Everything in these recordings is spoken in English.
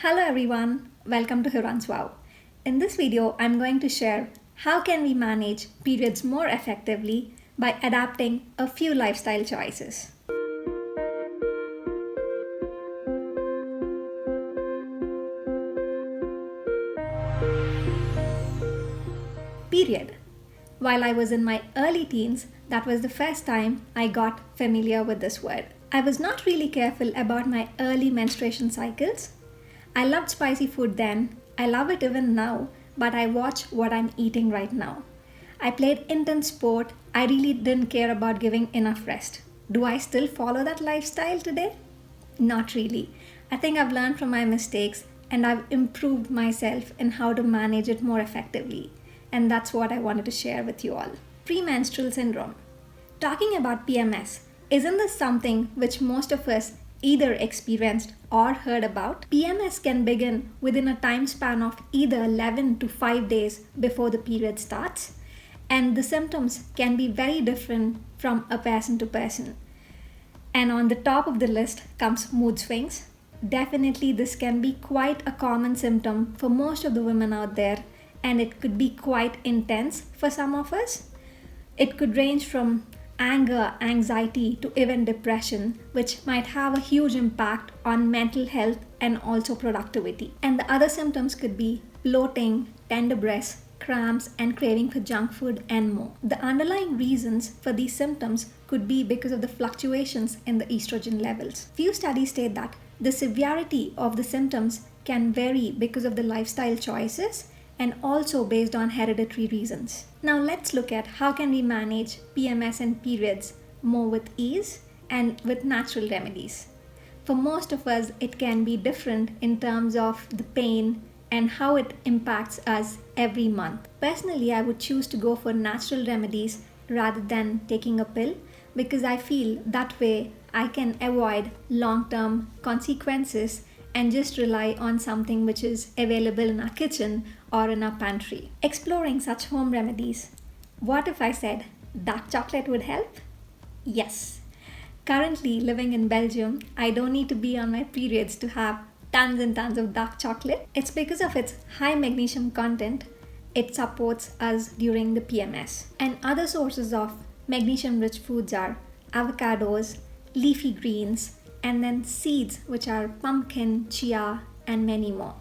Hello everyone, welcome to Hiran's Wow. In this video, I'm going to share how can we manage periods more effectively by adapting a few lifestyle choices. Period. While I was in my early teens, that was the first time I got familiar with this word. I was not really careful about my early menstruation cycles. I loved spicy food then, I love it even now, but I watch what I'm eating right now. I played intense sport, I really didn't care about giving enough rest. Do I still follow that lifestyle today? Not really. I think I've learned from my mistakes and I've improved myself in how to manage it more effectively. And that's what I wanted to share with you all. Premenstrual syndrome. Talking about PMS, isn't this something which most of us either experienced or heard about? PMS can begin within a time span of either 11 to 5 days before the period starts, and the symptoms can be very different from a person to person. And on the top of the list comes mood swings. Definitely, this can be quite a common symptom for most of the women out there, and it could be quite intense for some of us. It could range from anger, anxiety, to even depression, which might have a huge impact on mental health and also productivity. And the other symptoms could be bloating, tender breasts, cramps, and craving for junk food and more. The underlying reasons for these symptoms could be because of the fluctuations in the estrogen levels. Few studies state that the severity of the symptoms can vary because of the lifestyle choices and also based on hereditary reasons. Now let's look at how can we manage PMS and periods more with ease and with natural remedies. For most of us, it can be different in terms of the pain and how it impacts us every month. Personally, I would choose to go for natural remedies rather than taking a pill because I feel that way I can avoid long-term consequences and just rely on something which is available in our kitchen or in our pantry. Exploring such home remedies. What if I said dark chocolate would help? Yes. Currently living in Belgium, I don't need to be on my periods to have tons and tons of dark chocolate. It's because of its high magnesium content. It supports us during the PMS. And other sources of magnesium-rich foods are avocados, leafy greens, and then seeds, which are pumpkin, chia, and many more.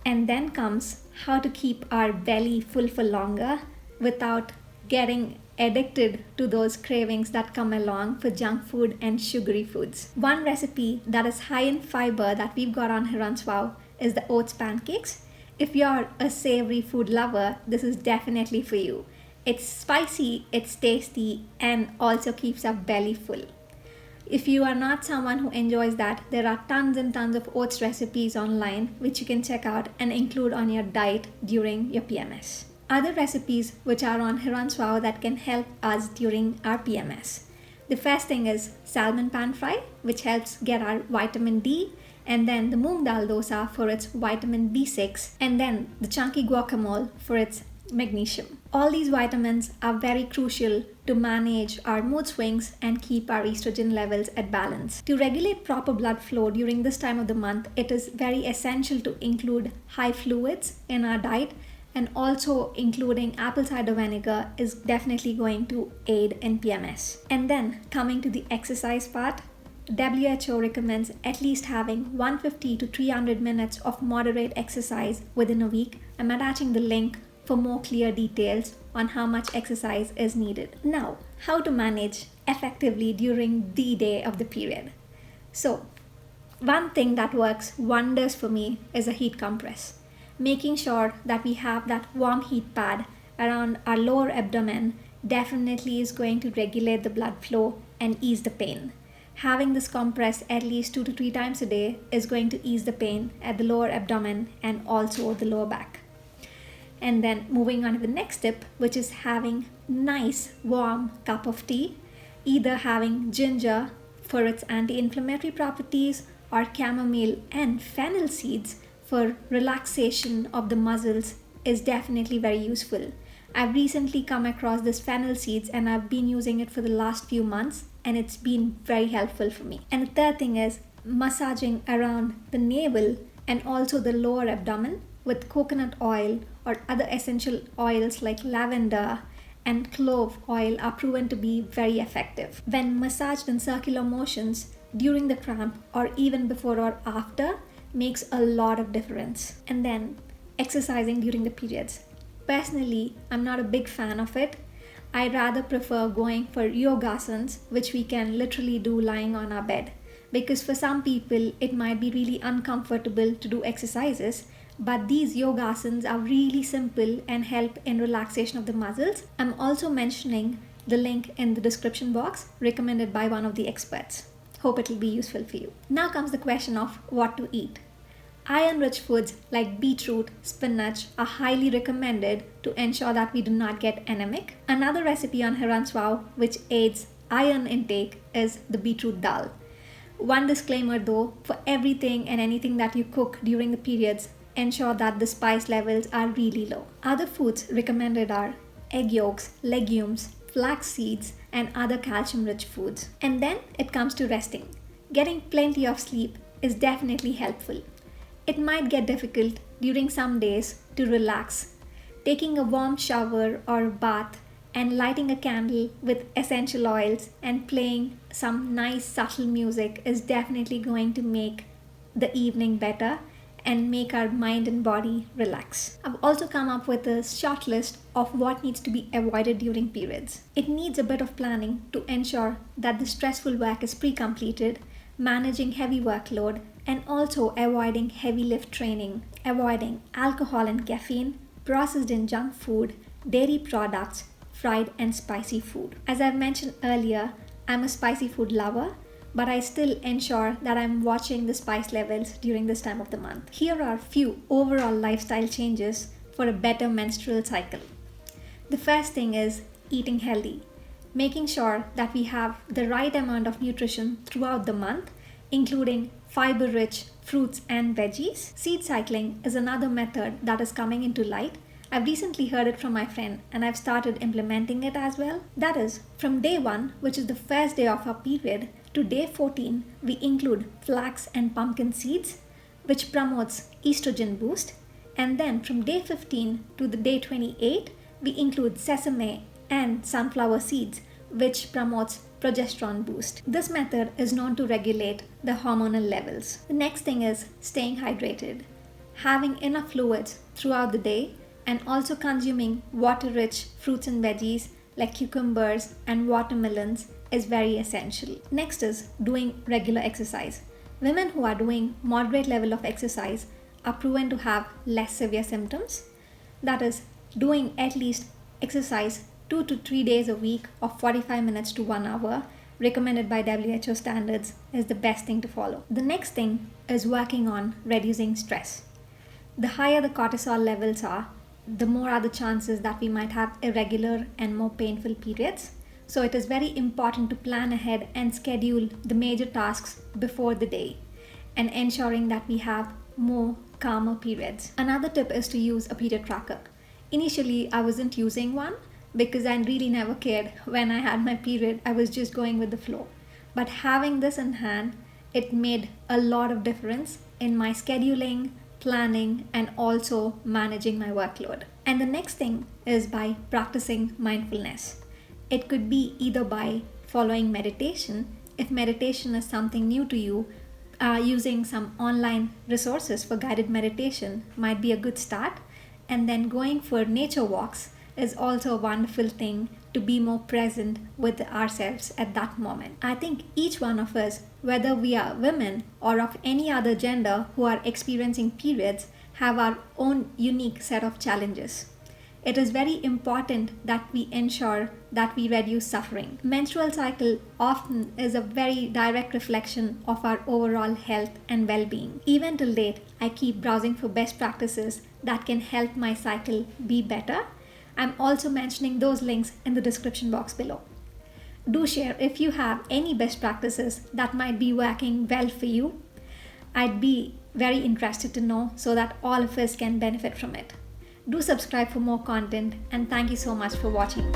And then comes how to keep our belly full for longer without getting addicted to those cravings that come along for junk food and sugary foods. One recipe that is high in fiber that we've got on Hiran's Wow is the oats pancakes. If you're a savory food lover, this is definitely for you. It's spicy, it's tasty, and also keeps our belly full. If you are not someone who enjoys that, there are tons and tons of oats recipes online which you can check out and include on your diet during your PMS. Other recipes which are on Hiran's Wow that can help us during our PMS. The first thing is salmon pan fry, which helps get our vitamin D, and then the moong dal dosa for its vitamin B6, and then the chunky guacamole for its magnesium. All these vitamins are very crucial to manage our mood swings and keep our estrogen levels at balance. To regulate proper blood flow during this time of the month, it is very essential to include high fluids in our diet, and also including apple cider vinegar is definitely going to aid in PMS. And then coming to the exercise part, WHO recommends at least having 150 to 300 minutes of moderate exercise within a week. I'm attaching the link for more clear details on how much exercise is needed. Now, how to manage effectively during the day of the period. So, one thing that works wonders for me is a heat compress. Making sure that we have that warm heat pad around our lower abdomen definitely is going to regulate the blood flow and ease the pain. Having this compress at least 2 to 3 times a day is going to ease the pain at the lower abdomen and also the lower back. And then moving on to the next tip, which is having nice warm cup of tea, either having ginger for its anti-inflammatory properties or chamomile and fennel seeds for relaxation of the muscles is definitely very useful. I've recently come across this fennel seeds and I've been using it for the last few months and it's been very helpful for me. And the third thing is massaging around the navel and also the lower abdomen with coconut oil or other essential oils like lavender and clove oil are proven to be very effective. When massaged in circular motions during the cramp or even before or after makes a lot of difference. And then exercising during the periods. Personally, I'm not a big fan of it. I rather prefer going for yogasanas, which we can literally do lying on our bed. Because for some people, it might be really uncomfortable to do exercises, but these yogasanas are really simple and help in relaxation of the muscles. I'm also mentioning the link in the description box, recommended by one of the experts. Hope it will be useful for you. Now comes the question of what to eat. Iron-rich foods like beetroot, spinach are highly recommended to ensure that we do not get anemic. Another recipe on Hiranswau which aids iron intake is the beetroot dal. One disclaimer though, for everything and anything that you cook during the periods, ensure that the spice levels are really low. Other foods recommended are egg yolks, legumes, flax seeds, and other calcium-rich foods. And then it comes to resting. Getting plenty of sleep is definitely helpful. It might get difficult during some days to relax. Taking a warm shower or bath and lighting a candle with essential oils and playing some nice subtle music is definitely going to make the evening better and make our mind and body relax. I've also come up with a short list of what needs to be avoided during periods. It needs a bit of planning to ensure that the stressful work is pre-completed, managing heavy workload, and also avoiding heavy lift training, avoiding alcohol and caffeine, processed and junk food, dairy products, fried and spicy food. As I've mentioned earlier, I'm a spicy food lover, but I still ensure that I'm watching the spice levels during this time of the month. Here are a few overall lifestyle changes for a better menstrual cycle. The first thing is eating healthy, making sure that we have the right amount of nutrition throughout the month, including fiber-rich fruits and veggies. Seed cycling is another method that is coming into light. I've recently heard it from my friend and I've started implementing it as well. That is, from day 1, which is the first day of our period, to day 14, we include flax and pumpkin seeds, which promotes estrogen boost. And then from day 15 to the day 28, we include sesame and sunflower seeds, which promotes progesterone boost. This method is known to regulate the hormonal levels. The next thing is staying hydrated. Having enough fluids throughout the day and also consuming water-rich fruits and veggies like cucumbers and watermelons is very essential. Next is doing regular exercise. Women who are doing moderate level of exercise are proven to have less severe symptoms. That is, doing at least exercise 2 to 3 days a week of 45 minutes to 1 hour, recommended by WHO standards, is the best thing to follow. The next thing is working on reducing stress. The higher the cortisol levels are, the more are the chances that we might have irregular and more painful periods. So it is very important to plan ahead and schedule the major tasks before the day and ensuring that we have more calmer periods. Another tip is to use a period tracker. Initially, I wasn't using one because I really never cared when I had my period. I was just going with the flow. But having this in hand, it made a lot of difference in my scheduling, planning, and also managing my workload. And the next thing is by practicing mindfulness. It could be either by following meditation. If meditation is something new to you, using some online resources for guided meditation might be a good start. And then going for nature walks is also a wonderful thing to be more present with ourselves at that moment. I think each one of us, whether we are women or of any other gender who are experiencing periods, have our own unique set of challenges. It is very important that we ensure that we reduce suffering. Menstrual cycle often is a very direct reflection of our overall health and well-being. Even till date, I keep browsing for best practices that can help my cycle be better. I'm also mentioning those links in the description box below. Do share if you have any best practices that might be working well for you. I'd be very interested to know so that all of us can benefit from it. Do subscribe for more content, and thank you so much for watching.